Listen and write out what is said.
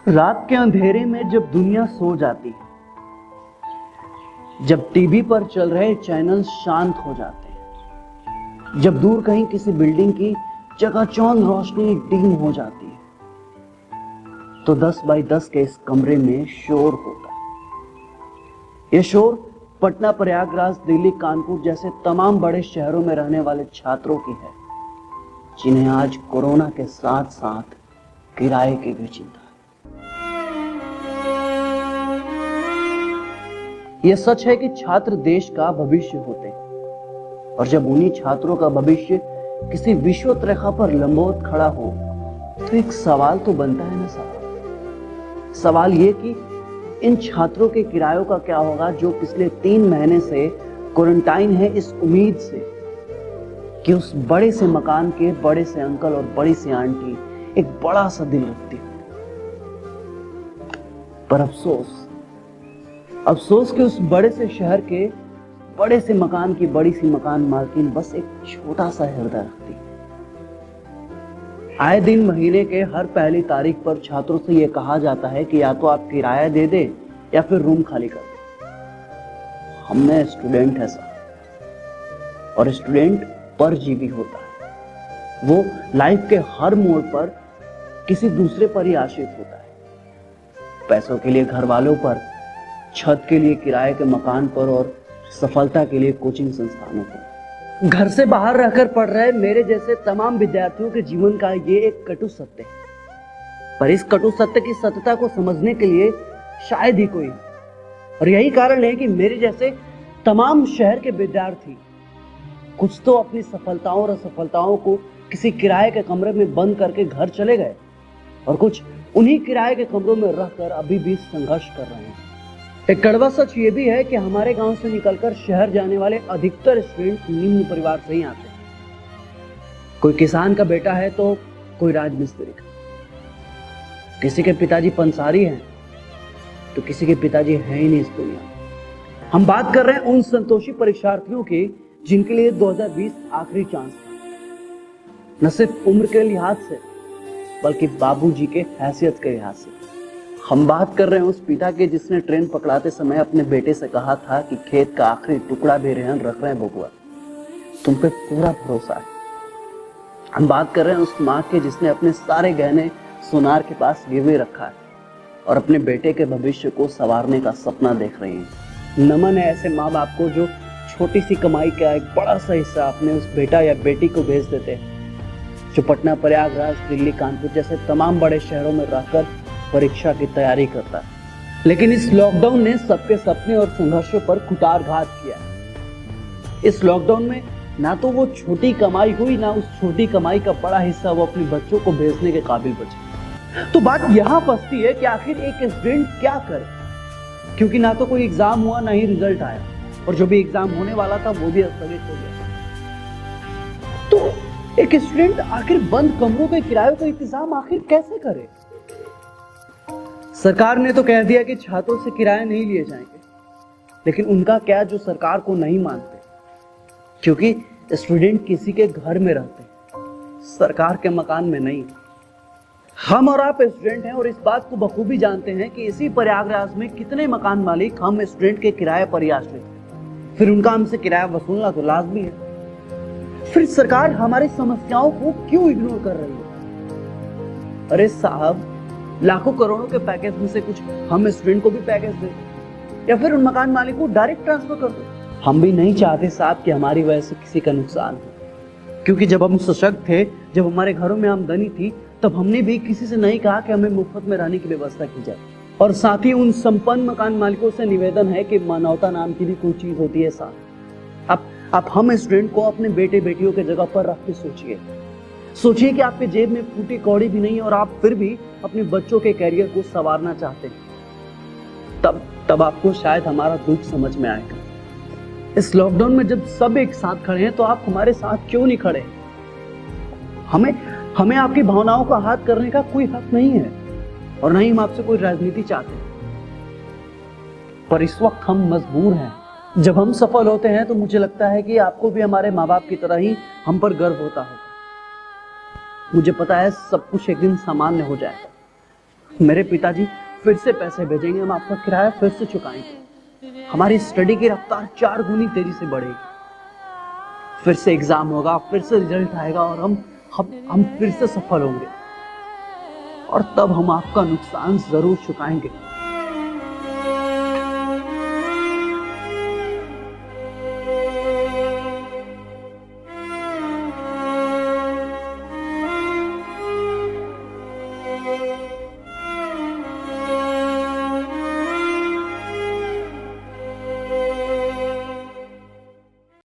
रात के अंधेरे में जब दुनिया सो जाती है, जब टीवी पर चल रहे चैनल शांत हो जाते हैं, जब दूर कहीं किसी बिल्डिंग की चकाचौंध रोशनी डिम हो जाती है, तो 10 बाई 10 के इस कमरे में शोर होता है। यह शोर पटना, प्रयागराज, दिल्ली, कानपुर जैसे तमाम बड़े शहरों में रहने वाले छात्रों की है, जिन्हें आज कोरोना के साथ साथ किराए की भी चिंता है। यह सच है कि छात्र देश का भविष्य होते हैं, और जब उन्हीं छात्रों का भविष्य किसी विषुवत रेखा पर लंबवत खड़ा हो, तो एक सवाल तो बनता है ना। सवाल यह कि इन छात्रों के किरायों का क्या होगा, जो पिछले 3 महीने से क्वारंटाइन है, इस उम्मीद से कि उस बड़े से मकान के बड़े से अंकल और बड़ी सी आंटी एक बड़ा सा दिल रखती है। पर अफसोस कि उस बड़े से शहर के बड़े से मकान की बड़ी सी मकान मालकिन बस एक छोटा सा हृदय रखती है। आए दिन महीने के हर पहली तारीख पर छात्रों से यह कहा जाता है कि या तो आप किराया दे दे या फिर रूम खाली कर दे। हमने स्टूडेंट है सर, और स्टूडेंट परजीवी होता है। वो लाइफ के हर मोड़ पर किसी दूसरे पर ही आश्रित होता है। पैसों के लिए घर वालों पर, छत के लिए किराए के मकान पर, और सफलता के लिए कोचिंग संस्थानों पर। घर से बाहर रहकर पढ़ रहे मेरे जैसे तमाम विद्यार्थियों के जीवन का ये एक कटु सत्य है। पर इस कटु सत्य की सत्यता को समझने के लिए शायद ही कोई, और यही कारण है कि मेरे जैसे तमाम शहर के विद्यार्थी कुछ तो अपनी सफलताओं और असफलताओं को किसी किराए के कमरे में बंद करके घर चले गए, और कुछ उन्हीं किराए के कमरों में रहकर अभी भी संघर्ष कर रहे हैं। एक कड़वा सच ये भी है कि हमारे गांव से निकलकर शहर जाने वाले अधिकतर स्टूडेंट निम्न परिवार से ही आते हैं। कोई किसान का बेटा है तो कोई राजमिस्त्री का, किसी के पिताजी पंसारी हैं तो किसी के पिताजी हैं ही नहीं इस दुनिया में। हम बात कर रहे हैं उन संतोषी परीक्षार्थियों की जिनके लिए 2020 आखिरी चांस था, न सिर्फ उम्र के लिहाज से बल्कि बाबूजी के हैसियत के लिहाज से। हम बात कर रहे हैं उस पिता के जिसने ट्रेन पकड़ाते समय अपने बेटे से कहा था कि खेत का आखिरी टुकड़ा भी रहन रख रहे हैं बबुआ, तुम पे पूरा भरोसा है। हम बात कर रहे हैं उस माँ के जिसने अपने सारे गहने सोनार के पास गिरवे रखा है और अपने बेटे के भविष्य को संवारने का सपना देख रही है। नमन है ऐसे माँ बाप को जो छोटी सी कमाई का एक बड़ा सा हिस्सा अपने उस बेटा या बेटी को भेज देते हैं, जो पटना, प्रयागराज, दिल्ली, कानपुर जैसे तमाम बड़े शहरों में रहकर परीक्षा की तैयारी करता है। लेकिन इस लॉकडाउन ने सबके सपने और संघर्षों पर कुठाराघात किया। इस लॉकडाउन में ना तो वो छोटी कमाई हुई, ना उस छोटी कमाई का बड़ा हिस्सा वो अपने बच्चों को भेजने के काबिल बचे। तो बात यहाँ फंसती है कि आखिर एक स्टूडेंट क्या करे, क्योंकि ना तो कोई एग्जाम हुआ, ना ही रिजल्ट आया, और जो भी एग्जाम होने वाला था वो भी स्थगित हो गया। तो एक स्टूडेंट आखिर बंद कमरों के किराए का इंतजाम आखिर कैसे करे? सरकार ने तो कह दिया कि छात्रों से किराया नहीं लिए जाएंगे, लेकिन उनका क्या जो सरकार को नहीं मानते, क्योंकि स्टूडेंट किसी के घर में रहते हैं, सरकार के मकान में नहीं। हम और आप स्टूडेंट हैं और इस बात को बखूबी जानते हैं कि इसी प्रयागराज में कितने मकान मालिक हम स्टूडेंट के किराए पर ही आश्रित हैं। फिर उनका हमसे किराया वसूलना तो लाजमी है। फिर सरकार हमारी समस्याओं को क्यों इग्नोर कर रही है? अरे साहब, लाखों करोड़ों के पैकेज में से कुछ हम स्टूडेंट को भी पैकेज दे, या फिर उन मकान मालिक को डायरेक्ट ट्रांसफर कर दो। हम भी नहीं चाहते साहब कि हमारी वजह से किसी का नुकसान हो, क्योंकि जब हम सशक्त थे, जब हमारे घरों में आमदनी थी, तब हमने भी किसी से नहीं कहा कि हमें मुफ्त में रहने की व्यवस्था की जाए। और साथ ही उन संपन्न मकान मालिकों से निवेदन है कि मानवता नाम की भी कोई चीज होती है साथ। अब हम स्टूडेंट को अपने बेटे बेटियों के जगह पर रख के सोचिए कि आपके जेब में फूटी कौड़ी भी नहीं और आप फिर भी अपने बच्चों के कैरियर को संवारना चाहते हैं। तब आपको शायद हमारा दुख समझ में आएगा। इस लॉकडाउन में जब सब एक साथ खड़े हैं, तो आप हमारे साथ क्यों नहीं खड़े? हमें आपकी भावनाओं का हाथ करने का कोई हक नहीं है, और नहीं हम आपसे कोई राजनीति चाहते। पर इस वक्त हम मजबूर हैं। जब हम सफल होते हैं तो मुझे लगता है कि आपको भी हमारे माँ बाप की तरह ही हम पर गर्व होता होगा। मुझे पता है सब कुछ एक दिन सामान्य हो जाएगा, मेरे पिताजी फिर से पैसे भेजेंगे, हम आपका किराया फिर से चुकाएंगे। हमारी स्टडी की रफ्तार 4 गुनी तेजी से बढ़ेगी। फिर से एग्जाम होगा, फिर से रिजल्ट आएगा और हम फिर से सफल होंगे। और तब हम आपका नुकसान जरूर चुकाएंगे।